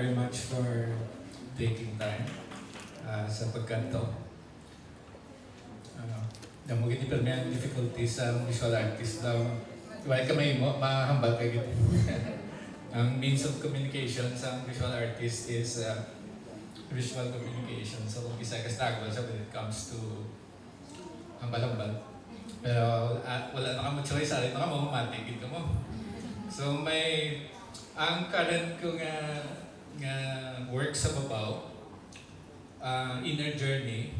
Very much for taking time sa pagkanto. Damo gini pero may difficulties sa visual artist daw. Wala ka may mahambal kay gito. Ang means of communication sa visual artist is visual communication. So kung isa ka struggle sa when it comes to hambal-hambal. Pero wala na ka mo choice, alin na ka mo, matigil ka mo. So ang current ko nga work sa Babaw, Inner Journey,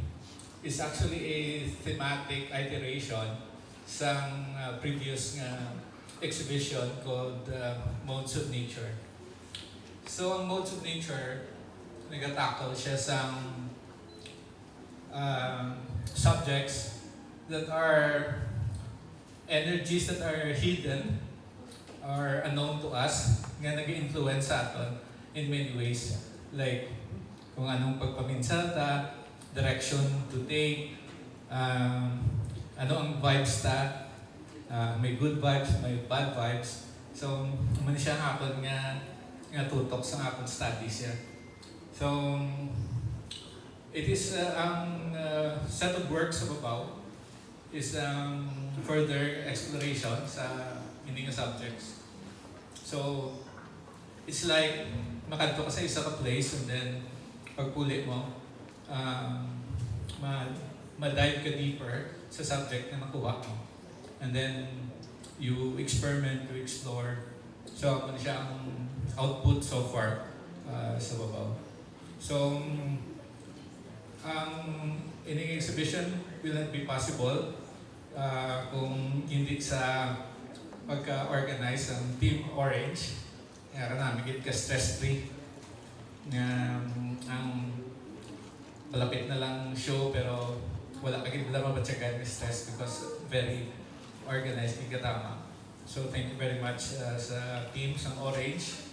is actually a thematic iteration sa previous exhibition called Modes of Nature. So ang Modes of Nature, nag-tackle siya sa subjects that are energies that are hidden or unknown to us, nga nag-influence sa aton in many ways. Like, kung anong pagpaminsata, direction to take, ano ang vibes ta, may good vibes, may bad vibes. So, man siya ang akon nga tutok sa akon studies yan. So, it is ang set of works sa Babaw is further exploration sa meaning subjects. So, it's like makanto ka sa isa ka place and then pagpuli mo, ma-dive ka deeper sa subject na nakuha mo. And then, you experiment, you explore. So, ano siya ang output so far sa Babaw. So, ang ining exhibition will not be possible kung hindi sa pagka-organize ang Team Orange. Kaya namin ka stress-free ang malapit na lang show pero wala ka gina mabatsagan ni stress because very organized, hindi ka tama. So thank you very much sa team sa Orange